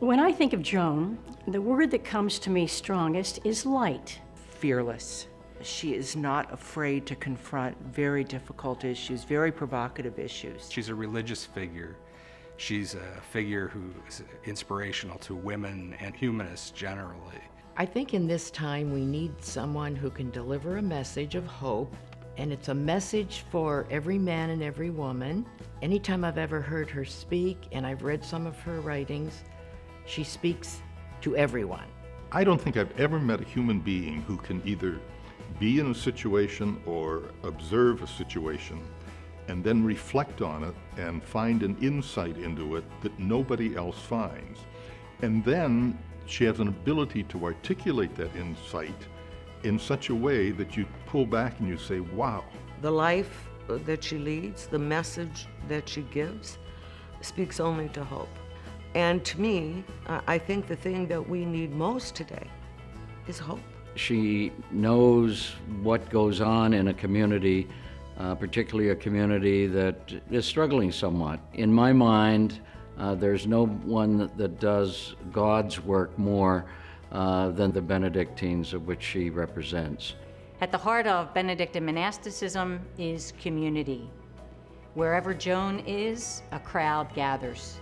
When I think of Joan, the word that comes to me strongest is light. Fearless. She is not afraid to confront very difficult issues, very provocative issues. She's a religious figure. She's a figure who is inspirational to women and humanists generally. I think in this time we need someone who can deliver a message of hope, and it's a message for every man and every woman. Anytime I've ever heard her speak, and I've read some of her writings, she speaks to everyone. I don't think I've ever met a human being who can either be in a situation or observe a situation and then reflect on it and find an insight into it that nobody else finds. And then she has an ability to articulate that insight in such a way that you pull back and you say, wow. The life that she leads, the message that she gives, speaks only to hope. And to me, I think the thing that we need most today is hope. She knows what goes on in a community, particularly a community that is struggling somewhat. In my mind, there's no one that does God's work more than the Benedictines, of which she represents. At the heart of Benedictine monasticism is community. Wherever Joan is, a crowd gathers.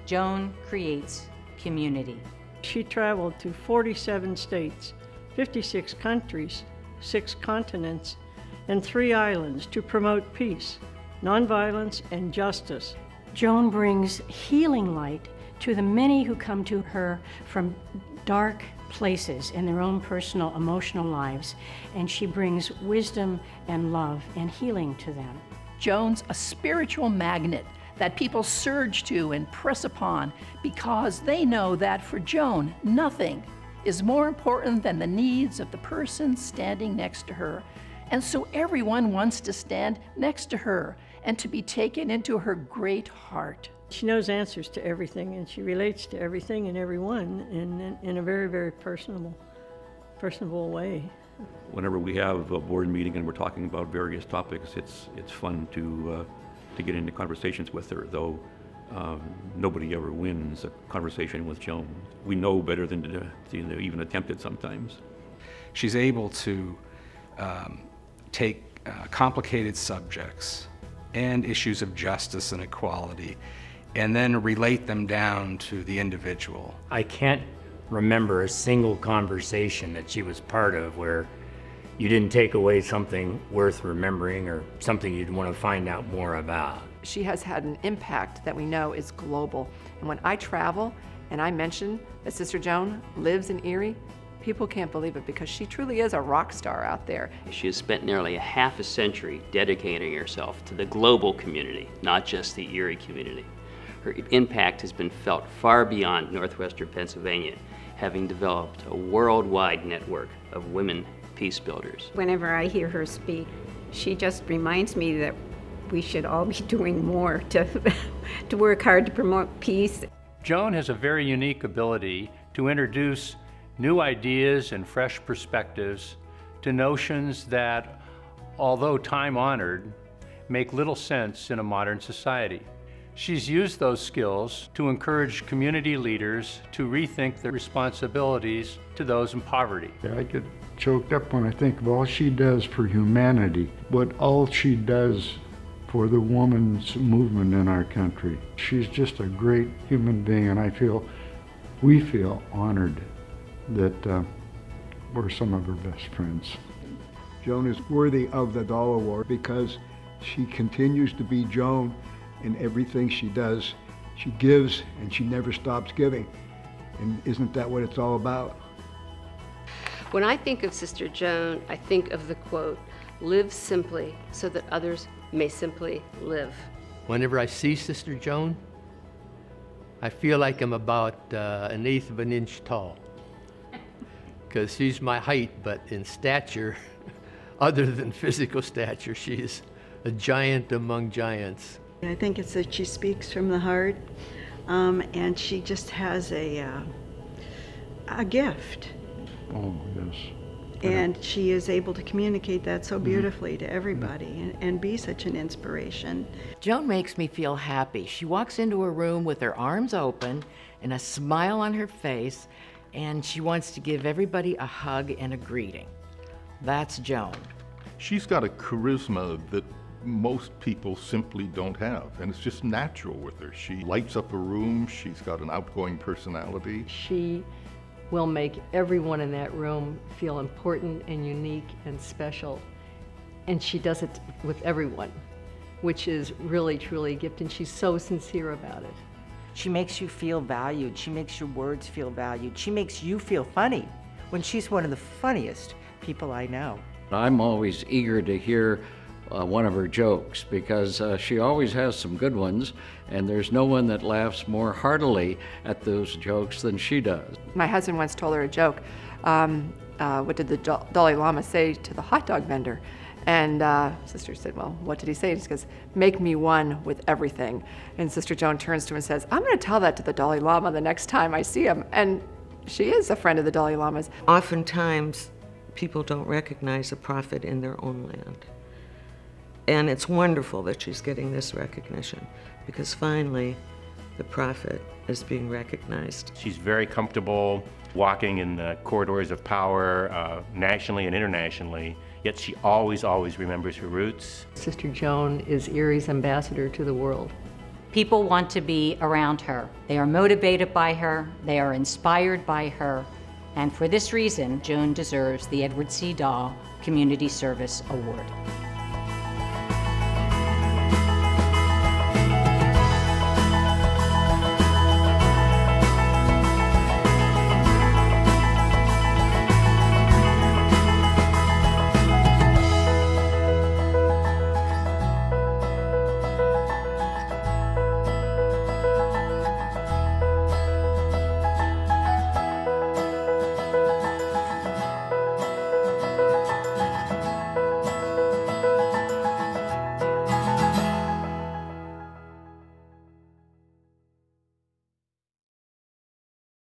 Joan creates community. She traveled to 47 states, 56 countries, 6 continents, and 3 islands to promote peace, nonviolence, and justice. Joan brings healing light to the many who come to her from dark places in their own personal emotional lives, and she brings wisdom and love and healing to them. Joan's a spiritual magnet that people surge to and press upon because they know that for Joan, nothing is more important than the needs of the person standing next to her. And so everyone wants to stand next to her and to be taken into her great heart. She knows answers to everything, and she relates to everything and everyone in a very, very personable way. Whenever we have a board meeting and we're talking about various topics, it's fun to get into conversations with her, though nobody ever wins a conversation with Joan. We know better than to even attempt it sometimes. She's able to take complicated subjects and issues of justice and equality and then relate them down to the individual. I can't remember a single conversation that she was part of where you didn't take away something worth remembering or something you'd want to find out more about. She has had an impact that we know is global. And when I travel and I mention that Sister Joan lives in Erie, people can't believe it because she truly is a rock star out there. She has spent nearly a half a century dedicating herself to the global community, not just the Erie community. Her impact has been felt far beyond northwestern Pennsylvania, having developed a worldwide network of women peace builders. Whenever I hear her speak, she just reminds me that we should all be doing more to work hard to promote peace. Joan has a very unique ability to introduce new ideas and fresh perspectives to notions that, although time-honored, make little sense in a modern society. She's used those skills to encourage community leaders to rethink their responsibilities to those in poverty. I get choked up when I think of all she does for humanity, but all she does for the women's movement in our country. She's just a great human being, and we feel honored that we're some of her best friends. Joan is worthy of the Dahl Award because she continues to be Joan in everything she does. She gives and she never stops giving. And isn't that what it's all about? When I think of Sister Joan, I think of the quote, "Live simply so that others may simply live." Whenever I see Sister Joan, I feel like I'm about 1/8 of an inch tall. Because she's my height, but in stature, other than physical stature, she's a giant among giants. I think it's that she speaks from the heart, and she just has a gift. Oh, yes. And she is able to communicate that so beautifully to everybody and be such an inspiration. Joan makes me feel happy. She walks into a room with her arms open and a smile on her face, and she wants to give everybody a hug and a greeting. That's Joan. She's got a charisma that most people simply don't have, and it's just natural with her. She lights up a room, she's got an outgoing personality. She will make everyone in that room feel important and unique and special, and she does it with everyone, which is really, truly a gift, and she's so sincere about it. She makes you feel valued. She makes your words feel valued. She makes you feel funny when she's one of the funniest people I know. I'm always eager to hear one of her jokes because she always has some good ones, and there's no one that laughs more heartily at those jokes than she does. My husband once told her a joke. What did the Dalai Lama say to the hot dog vendor? And Sister said, well, what did he say? And she goes, make me one with everything. And Sister Joan turns to him and says, I'm going to tell that to the Dalai Lama the next time I see him. And she is a friend of the Dalai Lama's. Oftentimes, people don't recognize a prophet in their own land. And it's wonderful that she's getting this recognition, because finally, the prophet is being recognized. She's very comfortable walking in the corridors of power, nationally and internationally, yet she always, always remembers her roots. Sister Joan is Erie's ambassador to the world. People want to be around her. They are motivated by her, they are inspired by her, and for this reason, Joan deserves the Edward C. Dahl Community Service Award.